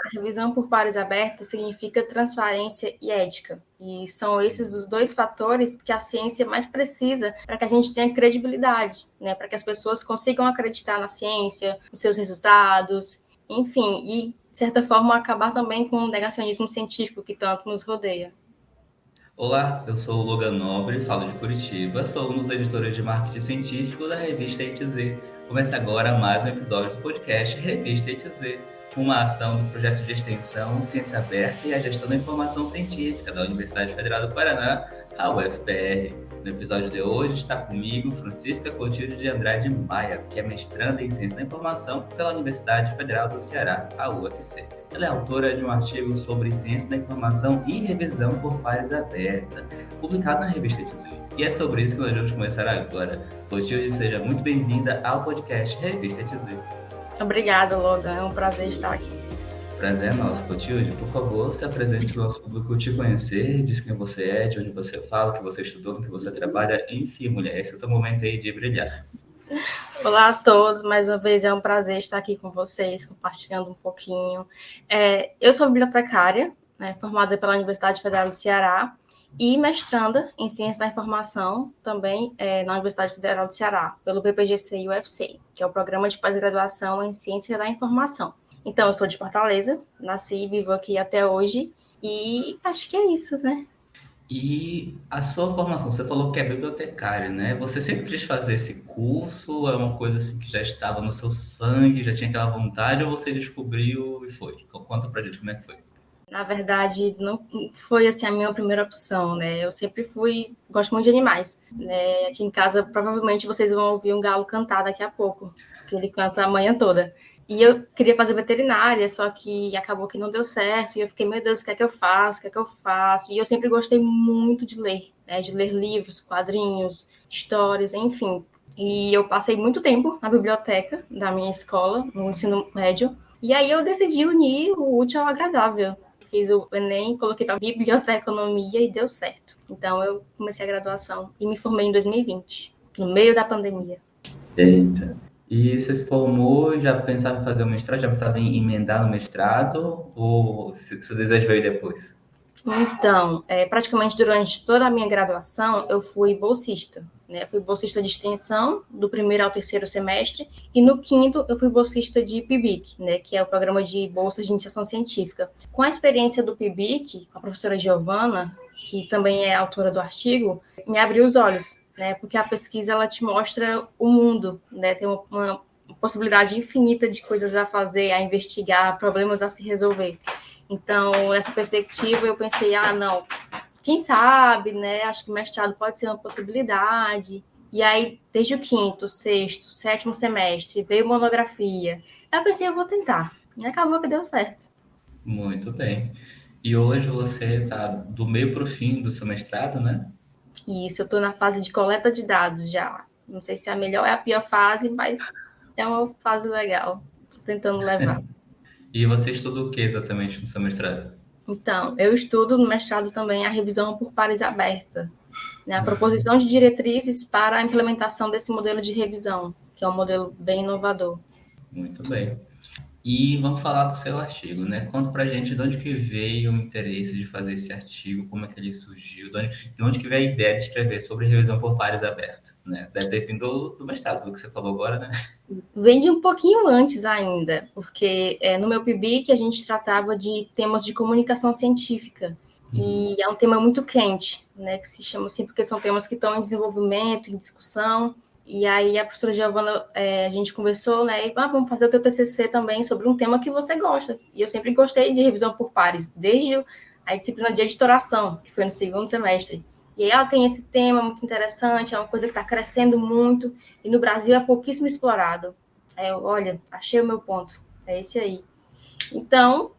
A revisão por pares aberta significa transparência e ética. E são esses os dois fatores que a ciência mais precisa para que a gente tenha credibilidade, né? Para que as pessoas consigam acreditar na ciência, nos seus resultados, enfim, e, de certa forma, acabar também com o negacionismo científico que tanto nos rodeia. Olá, eu sou o Logan Nobre, falo de Curitiba, sou um dos editores de marketing científico da revista ETZ. Começa agora mais um episódio do podcast Revista ETZ, uma ação do projeto de extensão Ciência Aberta e a Gestão da Informação Científica da Universidade Federal do Paraná, a UFPR. No episódio de hoje está comigo Francisca Coutinho de Andrade Maia, que é mestranda em Ciência da Informação pela Universidade Federal do Ceará, a UFC. Ela é autora de um artigo sobre ciência da informação e revisão por pares aberta, publicado na revista ETZ. E é sobre isso que nós vamos começar agora. Clotilde, seja muito bem-vinda ao podcast Revista ETZ. Obrigada, Logan. É um prazer estar aqui. Prazer é nosso, Clotilde. Por favor, se apresente para o nosso público te conhecer, diz quem você é, de onde você fala, o que você estudou, no que você trabalha. Enfim, mulher, esse é o teu momento aí de brilhar. Olá a todos, mais uma vez é um prazer estar aqui com vocês, compartilhando um pouquinho. Eu sou bibliotecária, né, formada pela Universidade Federal do Ceará e mestranda em Ciência da Informação, também na Universidade Federal do Ceará, pelo PPGC e UFC, que é o Programa de Pós-Graduação em Ciência da Informação. Então, eu sou de Fortaleza, nasci e vivo aqui até hoje, e acho que é isso, né? E a sua formação, você falou que é bibliotecária, né? Você sempre quis fazer esse curso? É uma coisa assim que já estava no seu sangue, já tinha aquela vontade, ou você descobriu e foi? Conta pra gente como é que foi. Na verdade, não foi assim a minha primeira opção, né? Eu sempre gosto muito de animais, né? Aqui em casa, provavelmente vocês vão ouvir um galo cantar daqui a pouco, que ele canta a manhã toda. E eu queria fazer veterinária, só que acabou que não deu certo, e eu fiquei, meu Deus, o que é que eu faço? O que é que eu faço? E eu sempre gostei muito de ler, né? De ler livros, quadrinhos, histórias, enfim. E eu passei muito tempo na biblioteca da minha escola, no ensino médio, e aí eu decidi unir o útil ao agradável. Fiz o Enem, coloquei para biblioteconomia e deu certo. Então eu comecei a graduação e me formei em 2020, no meio da pandemia. Eita. E você se formou, já pensava em fazer o mestrado, já pensava em emendar no mestrado, ou seu desejo veio depois? Então, praticamente durante toda a minha graduação, eu fui bolsista. Né? Eu fui bolsista de extensão, do primeiro ao terceiro semestre, e no quinto eu fui bolsista de PIBIC, né? Que é o Programa de Bolsas de Iniciação Científica. Com a experiência do PIBIC, com a professora Giovana, que também é autora do artigo, me abriu os olhos, né? Porque a pesquisa ela te mostra o mundo, né? Tem uma possibilidade infinita de coisas a fazer, a investigar, problemas a se resolver. Então, nessa perspectiva, eu pensei, não, quem sabe, né? Acho que o mestrado pode ser uma possibilidade. E aí, desde o quinto, sexto, sétimo semestre, veio monografia. Aí eu pensei, eu vou tentar. E acabou que deu certo. Muito bem. E hoje você está do meio para o fim do seu mestrado, né? E isso, eu estou na fase de coleta de dados já. Não sei se é a melhor ou é a pior fase, mas é uma fase legal. Estou tentando levar. E você estuda o que exatamente no seu mestrado? Então, eu estudo no mestrado também a revisão por pares aberta, né, a proposição de diretrizes para a implementação desse modelo de revisão, que é um modelo bem inovador. Muito bem. E vamos falar do seu artigo, né? Conta pra gente de onde que veio o interesse de fazer esse artigo, como é que ele surgiu, de onde que veio a ideia de escrever sobre revisão por pares aberta, né? Deve ter vindo do mestrado, do que você falou agora, né? Vem de um pouquinho antes ainda, porque no meu PIBIC a gente tratava de temas de comunicação científica, e é um tema muito quente, né, que se chama assim, porque são temas que estão em desenvolvimento, em discussão, e aí a professora Giovana, a gente conversou, né, e vamos fazer o teu TCC também sobre um tema que você gosta, e eu sempre gostei de revisão por pares, desde a disciplina de editoração, que foi no segundo semestre, e aí ela tem esse tema muito interessante, é uma coisa que está crescendo muito, e no Brasil é pouquíssimo explorado. Olha, achei o meu ponto, é esse aí. Então,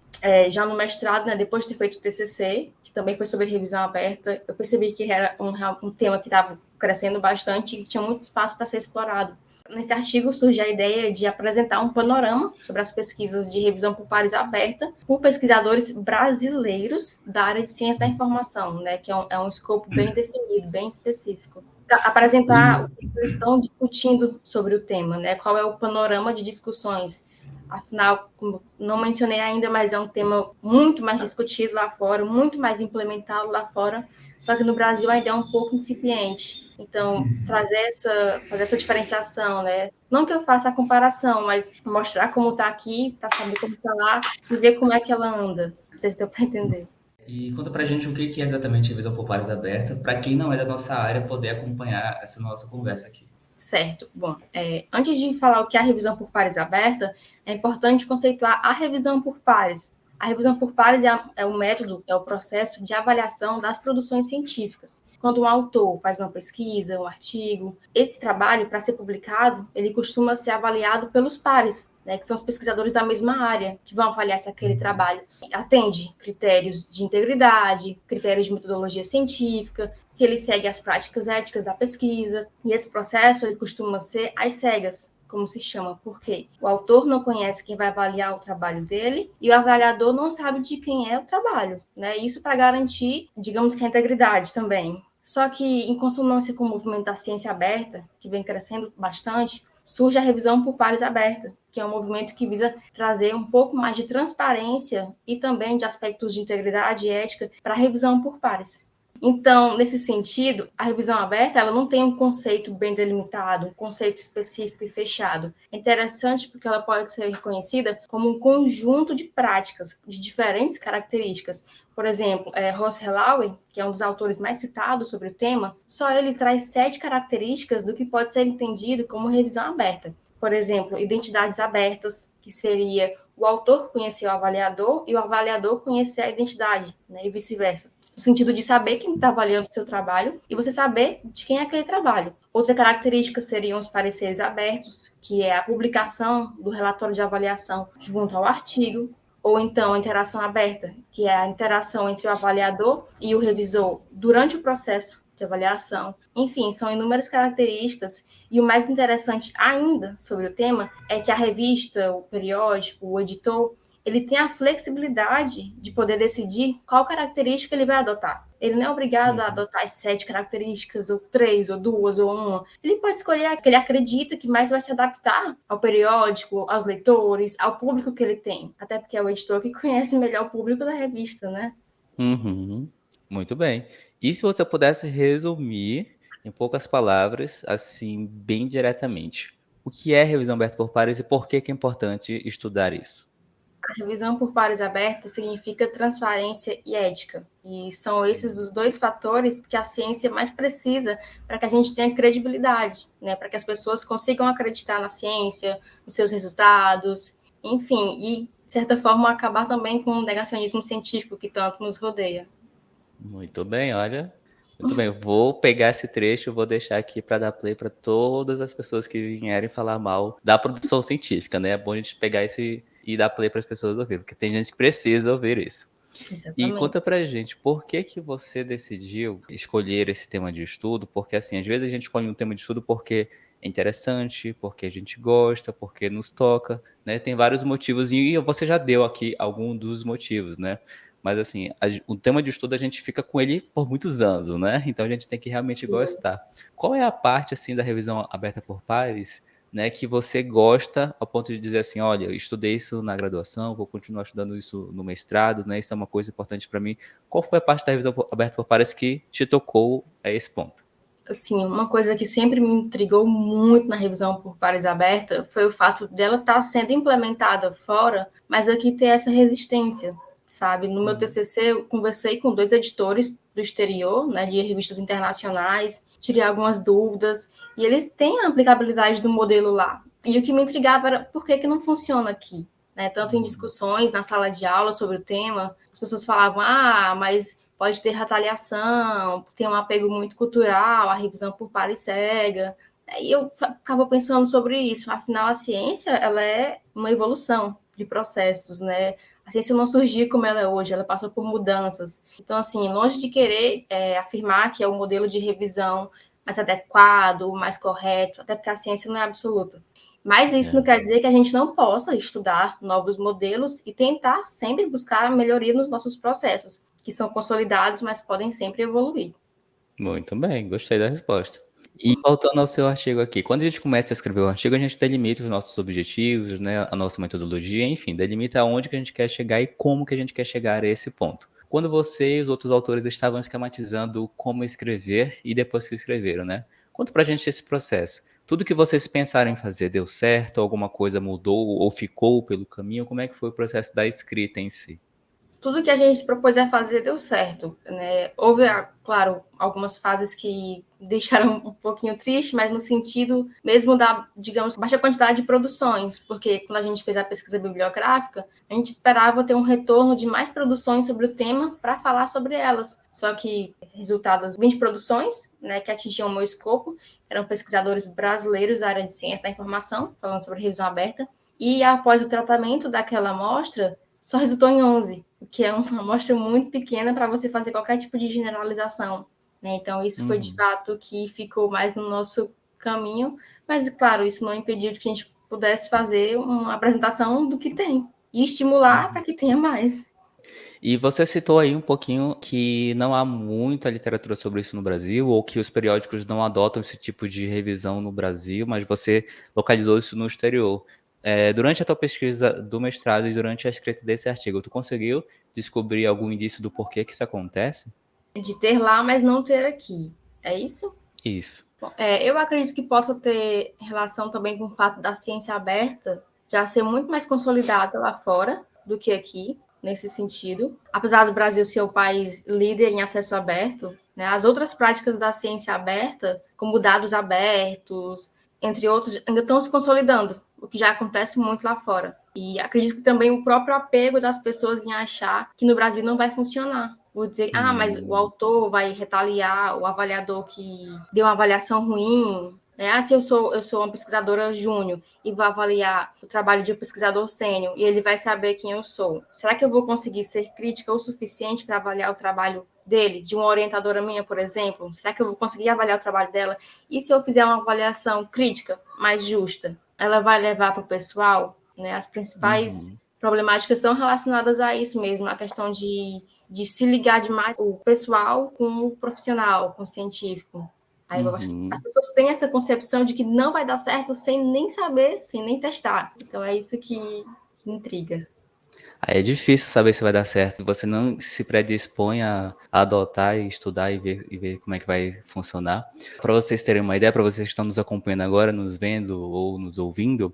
já no mestrado, né, depois de ter feito o TCC, que também foi sobre revisão aberta, eu percebi que era um tema que estava crescendo bastante e que tinha muito espaço para ser explorado. Nesse artigo surge a ideia de apresentar um panorama sobre as pesquisas de revisão por pares aberta por pesquisadores brasileiros da área de ciência da informação, né, que é um escopo bem definido, bem específico. Apresentar o que eles estão discutindo sobre o tema, né, qual é o panorama de discussões Afinal, como não mencionei ainda, mas é um tema muito mais discutido lá fora, muito mais implementado lá fora, só que no Brasil ainda é um pouco incipiente. Então, fazer essa diferenciação, né? Não que eu faça a comparação, mas mostrar como está aqui, para saber como está lá e ver como é que ela anda. Não sei se deu para entender. E conta pra gente o que é exatamente revisão por pares aberta, para quem não é da nossa área poder acompanhar essa nossa conversa aqui. Certo. Bom, antes de falar o que é a revisão por pares aberta, é importante conceituar a revisão por pares. A revisão por pares é o método, é o processo de avaliação das produções científicas. Quando um autor faz uma pesquisa, um artigo, esse trabalho, para ser publicado, ele costuma ser avaliado pelos pares, né, que são os pesquisadores da mesma área, que vão avaliar se aquele trabalho atende critérios de integridade, critérios de metodologia científica, se ele segue as práticas éticas da pesquisa. E esse processo ele costuma ser às cegas, como se chama, porque o autor não conhece quem vai avaliar o trabalho dele e o avaliador não sabe de quem é o trabalho, né? Isso para garantir, digamos que a integridade também. Só que, em consonância com o movimento da ciência aberta, que vem crescendo bastante, surge a revisão por pares aberta, que é um movimento que visa trazer um pouco mais de transparência e também de aspectos de integridade e ética para a revisão por pares. Então, nesse sentido, a revisão aberta ela não tem um conceito bem delimitado, um conceito específico e fechado. É interessante porque ela pode ser reconhecida como um conjunto de práticas de diferentes características. Por exemplo, Ross Helawe, que é um dos autores mais citados sobre o tema, só ele traz 7 características do que pode ser entendido como revisão aberta. Por exemplo, identidades abertas, que seria o autor conhecer o avaliador e o avaliador conhecer a identidade, né, e vice-versa. No sentido de saber quem está avaliando o seu trabalho e você saber de quem é aquele trabalho. Outra característica seriam os pareceres abertos, que é a publicação do relatório de avaliação junto ao artigo, ou então a interação aberta, que é a interação entre o avaliador e o revisor durante o processo de avaliação. Enfim, são inúmeras características e o mais interessante ainda sobre o tema é que a revista, o periódico, o editor, ele tem a flexibilidade de poder decidir qual característica ele vai adotar. Ele não é obrigado a adotar as 7 características, ou 3, ou 2, ou 1. Ele pode escolher a que ele acredita que mais vai se adaptar ao periódico, aos leitores, ao público que ele tem. Até porque é o editor que conhece melhor o público da revista, né? Uhum. Muito bem. E se você pudesse resumir em poucas palavras, assim, bem diretamente, o que é revisão aberta por pares e por que é importante estudar isso? A revisão por pares aberta significa transparência e ética. E são esses os 2 fatores que a ciência mais precisa para que a gente tenha credibilidade, né? Para que as pessoas consigam acreditar na ciência, nos seus resultados, enfim, e, de certa forma, acabar também com o negacionismo científico que tanto nos rodeia. Muito bem, olha. Muito bem, vou pegar esse trecho, vou deixar aqui para dar play para todas as pessoas que vierem falar mal da produção científica, né? É bom a gente pegar esse e dar play para as pessoas ouvirem, porque tem gente que precisa ouvir isso. E Exatamente. conta pra gente, por que que você decidiu escolher esse tema de estudo? Porque assim, às vezes a gente escolhe um tema de estudo porque é interessante, porque a gente gosta, porque nos toca, né? Tem vários motivos e você já deu aqui algum dos motivos, né? Mas assim, o tema de estudo a gente fica com ele por muitos anos, né? Então a gente tem que realmente gostar. Qual é a parte assim da revisão aberta por pares, né, que você gosta ao ponto de dizer assim, olha, eu estudei isso na graduação, vou continuar estudando isso no mestrado, né? Isso é uma coisa importante para mim. Qual foi a parte da revisão aberta por pares que te tocou a esse ponto? Assim, uma coisa que sempre me intrigou muito na revisão por pares aberta foi o fato dela estar sendo implementada fora, mas aqui ter essa resistência, sabe? No meu TCC, eu conversei com 2 editores do exterior, né, de revistas internacionais, tirei algumas dúvidas, e eles têm a aplicabilidade do modelo lá. E o que me intrigava era por que não funciona aqui, né? Tanto em discussões na sala de aula sobre o tema, as pessoas falavam, mas pode ter retaliação, tem um apego muito cultural, a revisão por pares cega. E eu ficava pensando sobre isso. Afinal, a ciência ela é uma evolução de processos, né? A ciência não surgiu como ela é hoje, ela passou por mudanças. Então, assim, longe de querer afirmar que é o modelo de revisão mais adequado, mais correto, até porque a ciência não é absoluta. Mas isso não quer dizer que a gente não possa estudar novos modelos e tentar sempre buscar melhoria nos nossos processos, que são consolidados, mas podem sempre evoluir. Muito bem, gostei da resposta. E voltando ao seu artigo aqui, quando a gente começa a escrever o artigo, a gente delimita os nossos objetivos, né, a nossa metodologia, enfim, delimita aonde que a gente quer chegar e como que a gente quer chegar a esse ponto. Quando você e os outros autores estavam esquematizando como escrever e depois que escreveram, né? Conta pra gente esse processo. Tudo que vocês pensaram em fazer deu certo? Alguma coisa mudou ou ficou pelo caminho? Como é que foi o processo da escrita em si? Tudo que a gente propôs a fazer deu certo, né? Houve, claro, algumas fases que deixaram um pouquinho triste, mas no sentido mesmo da, digamos, baixa quantidade de produções, porque quando a gente fez a pesquisa bibliográfica, a gente esperava ter um retorno de mais produções sobre o tema para falar sobre elas. Só que resultados 20 produções, né, que atingiam o meu escopo, eram pesquisadores brasileiros da área de ciência da informação, falando sobre revisão aberta, e após o tratamento daquela amostra, só resultou em 11, o que é uma amostra muito pequena para você fazer qualquer tipo de generalização, né? Então, isso foi de fato que ficou mais no nosso caminho, mas, claro, isso não impediu de que a gente pudesse fazer uma apresentação do que tem e estimular para que tenha mais. E você citou aí um pouquinho que não há muita literatura sobre isso no Brasil, ou que os periódicos não adotam esse tipo de revisão no Brasil, mas você localizou isso no exterior. Durante a tua pesquisa do mestrado e durante a escrita desse artigo, tu conseguiu descobrir algum indício do porquê que isso acontece? De ter lá, mas não ter aqui. É isso? Isso. Bom, eu acredito que possa ter relação também com o fato da ciência aberta já ser muito mais consolidada lá fora do que aqui, nesse sentido. Apesar do Brasil ser o país líder em acesso aberto, né, as outras práticas da ciência aberta, como dados abertos, entre outros, ainda estão se consolidando, o que já acontece muito lá fora. E acredito que também o próprio apego das pessoas em achar que no Brasil não vai funcionar. Vou dizer, mas o autor vai retaliar o avaliador que deu uma avaliação ruim. Né? Se eu sou uma pesquisadora júnior e vou avaliar o trabalho de um pesquisador sênior e ele vai saber quem eu sou, será que eu vou conseguir ser crítica o suficiente para avaliar o trabalho dele, de uma orientadora minha, por exemplo? Será que eu vou conseguir avaliar o trabalho dela? E se eu fizer uma avaliação crítica, mais justa, ela vai levar para o pessoal? Né? As principais problemáticas estão relacionadas a isso mesmo, a questão de se ligar demais o pessoal com o profissional, com o científico. Aí eu acho que as pessoas têm essa concepção de que não vai dar certo sem nem saber, sem nem testar. Então é isso que intriga. Aí é difícil saber se vai dar certo. Você não se predispõe a adotar e estudar e ver como é que vai funcionar. Para vocês terem uma ideia, para vocês que estão nos acompanhando agora, nos vendo ou nos ouvindo,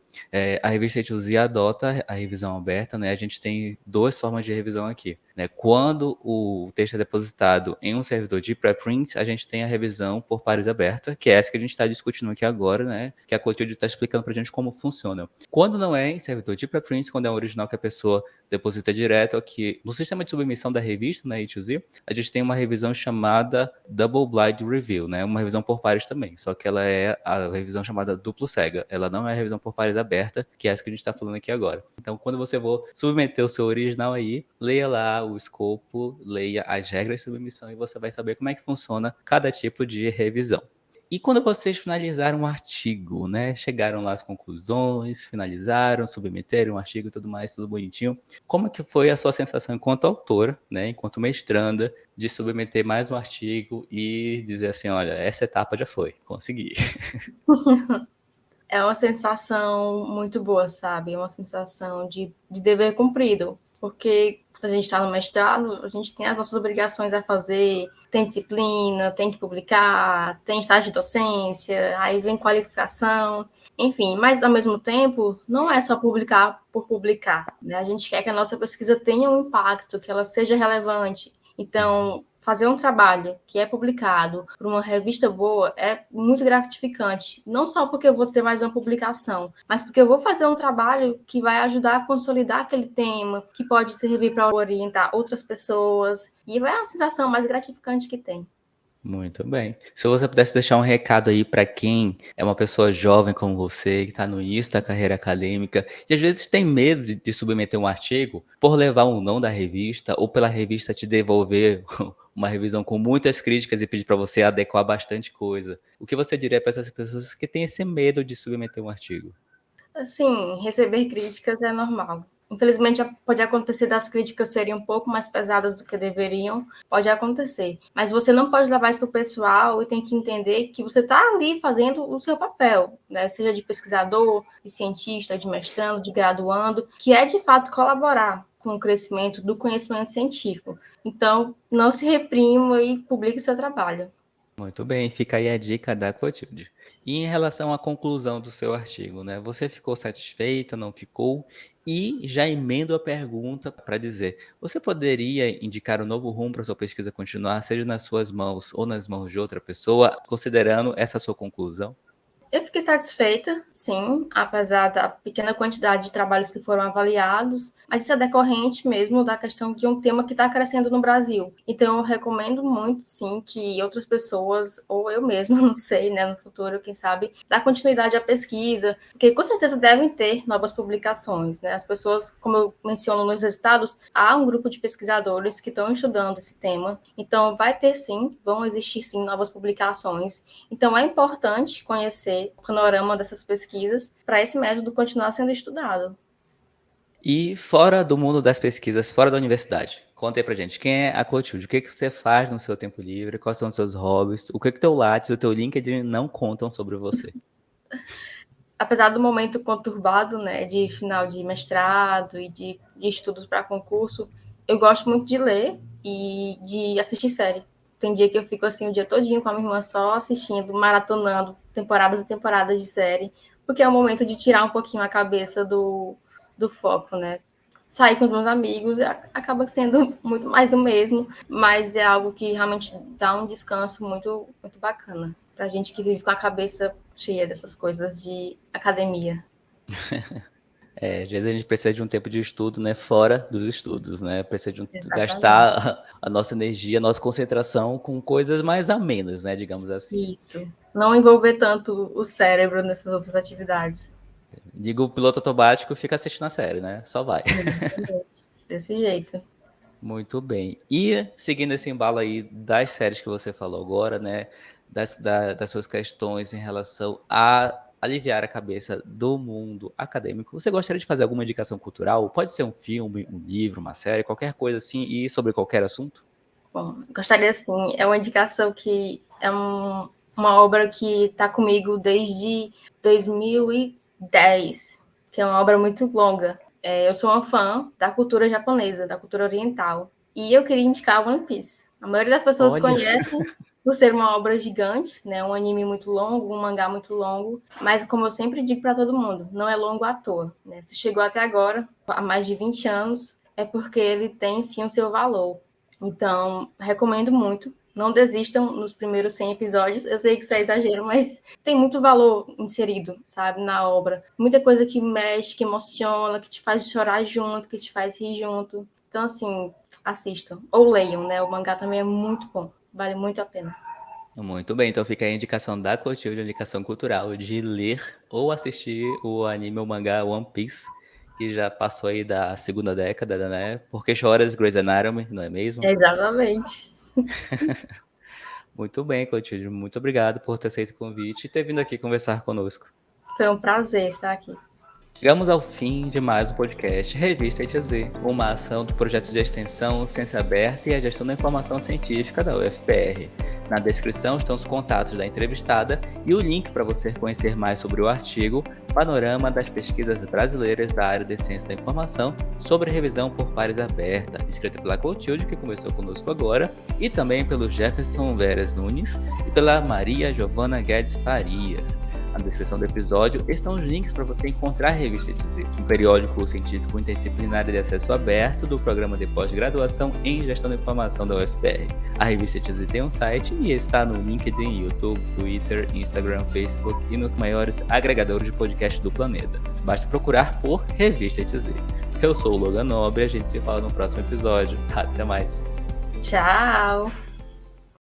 a revista A2Z adota a revisão aberta, né? A gente tem duas formas de revisão aqui. Né? Quando o texto é depositado em um servidor de preprint, a gente tem a revisão por pares aberta, que é essa que a gente está discutindo aqui agora, né? Que a Clotilde está explicando para a gente como funciona. Quando não é em servidor de preprint, quando é um original que a pessoa deposita direto aqui. No sistema de submissão da revista, na A2Z, a gente tem uma revisão chamada Double Blind Review, né? Uma revisão por pares também, só que ela é a revisão chamada duplo cega. Ela não é a revisão por pares aberta, que é essa que a gente está falando aqui agora. Então, quando você for submeter o seu original aí, leia lá o escopo, leia as regras de submissão e você vai saber como é que funciona cada tipo de revisão. E quando vocês finalizaram o artigo, né? Chegaram lá às conclusões, finalizaram, submeteram o artigo e tudo mais, tudo bonitinho. Como que foi a sua sensação enquanto autora, né? Enquanto mestranda, de submeter mais um artigo e dizer assim, olha, essa etapa já foi, consegui. É uma sensação muito boa, sabe? É uma sensação de dever cumprido. Porque quando a gente está no mestrado, a gente tem as nossas obrigações a fazer, tem disciplina, tem que publicar, tem estágio de docência, aí vem qualificação, enfim. Mas, ao mesmo tempo, não é só publicar por publicar, né? A gente quer que a nossa pesquisa tenha um impacto, que ela seja relevante. Então, fazer um trabalho que é publicado por uma revista boa é muito gratificante. Não só porque eu vou ter mais uma publicação, mas porque eu vou fazer um trabalho que vai ajudar a consolidar aquele tema, que pode servir para orientar outras pessoas. E é a sensação mais gratificante que tem. Muito bem. Se você pudesse deixar um recado aí para quem é uma pessoa jovem como você, que está no início da carreira acadêmica, e às vezes tem medo de submeter um artigo por levar um não da revista, ou pela revista te devolver uma revisão com muitas críticas e pedir para você adequar bastante coisa. O que você diria para essas pessoas que têm esse medo de submeter um artigo? Assim, receber críticas é normal. Infelizmente, pode acontecer das críticas serem um pouco mais pesadas do que deveriam, pode acontecer. Mas você não pode levar isso para o pessoal e tem que entender que você está ali fazendo o seu papel, né? Seja de pesquisador, de cientista, de mestrando, de graduando, que é de fato colaborar com o crescimento do conhecimento científico. Então, não se reprima e publique seu trabalho. Muito bem, fica aí a dica da Clotilde. E em relação à conclusão do seu artigo, né? Você ficou satisfeita, não ficou? E já emendo a pergunta para dizer: você poderia indicar um novo rumo para sua pesquisa continuar, seja nas suas mãos ou nas mãos de outra pessoa, considerando essa sua conclusão? Eu fiquei satisfeita, sim, apesar da pequena quantidade de trabalhos que foram avaliados, mas isso é decorrente mesmo da questão de um tema que está crescendo no Brasil. Então, eu recomendo muito, sim, que outras pessoas, ou eu mesma, não sei, né, no futuro, quem sabe, dá continuidade à pesquisa, porque com certeza devem ter novas publicações, né? As pessoas, como eu menciono nos resultados, há um grupo de pesquisadores que estão estudando esse tema, então vai ter, sim, vão existir, sim, novas publicações. Então, é importante conhecer o panorama dessas pesquisas para esse método continuar sendo estudado. E fora do mundo das pesquisas, fora da universidade, conta aí pra gente, quem é a Clotilde? O que você faz no seu tempo livre? Quais são os seus hobbies? O que teu Lattes, o teu LinkedIn não contam sobre você? Apesar do momento conturbado, né, de final de mestrado e de estudos para concurso, eu gosto muito de ler e de assistir série. Tem dia que eu fico assim o dia todinho com a minha irmã só assistindo, maratonando temporadas e temporadas de série, porque é o momento de tirar um pouquinho a cabeça do foco, né? Sair com os meus amigos acaba sendo muito mais do mesmo, mas é algo que realmente dá um descanso muito, muito bacana pra gente que vive com a cabeça cheia dessas coisas de academia. Às vezes a gente precisa de um tempo de estudo, né, fora dos estudos, né? Precisa de gastar a nossa energia, a nossa concentração com coisas mais amenas, né, digamos assim. Isso. Não envolver tanto o cérebro nessas outras atividades. Digo, o piloto automático fica assistindo a série, né? Só vai. Desse jeito. Muito bem. E seguindo esse embalo aí das séries que você falou agora, né? Das suas questões em relação a aliviar a cabeça do mundo acadêmico, você gostaria de fazer alguma indicação cultural? Pode ser um filme, um livro, uma série, qualquer coisa assim, e sobre qualquer assunto? Bom, gostaria sim. É uma indicação que é uma obra que está comigo desde 2010, que é uma obra muito longa. Eu sou uma fã da cultura japonesa, da cultura oriental, e eu queria indicar One Piece. A maioria das pessoas conhecem por ser uma obra gigante, né? Um anime muito longo, um mangá muito longo, mas como eu sempre digo para todo mundo, não é longo à toa, né? Se chegou até agora, há mais de 20 anos, é porque ele tem sim o seu valor. Então, recomendo muito. Não desistam nos primeiros 100 episódios. Eu sei que isso é exagero, mas tem muito valor inserido, sabe, na obra. Muita coisa que mexe, que emociona, que te faz chorar junto, que te faz rir junto. Então, assim, assistam. Ou leiam, né? O mangá também é muito bom. Vale muito a pena. Muito bem, então fica aí a indicação da Clotilde, a indicação cultural de ler ou assistir o anime ou mangá One Piece, que já passou aí da segunda década, né? Porque choras Grey's Anatomy, não é mesmo? Exatamente. Muito bem, Clotilde. Muito obrigado por ter aceito o convite e ter vindo aqui conversar conosco. Foi um prazer estar aqui. Chegamos ao fim de mais um podcast Revista ETZ, uma ação do projeto de extensão Ciência Aberta e a Gestão da Informação Científica da UFPR. Na descrição estão os contatos da entrevistada e o link para você conhecer mais sobre o artigo Panorama das Pesquisas Brasileiras da Área de Ciência da Informação sobre Revisão por Pares Aberta, escrita pela Clotilde, que conversou conosco agora, e também pelo Jefferson Veras Nunes e pela Maria Giovana Guedes Farias. Na descrição do episódio estão os links para você encontrar a Revista ETZ, um periódico científico interdisciplinar de acesso aberto do programa de pós-graduação em Gestão da Informação da UFPR. A Revista ETZ tem um site e está no LinkedIn, YouTube, Twitter, Instagram, Facebook e nos maiores agregadores de podcast do planeta. Basta procurar por Revista ETZ. Eu sou o Logan Nobre e a gente se fala no próximo episódio. Até mais. Tchau!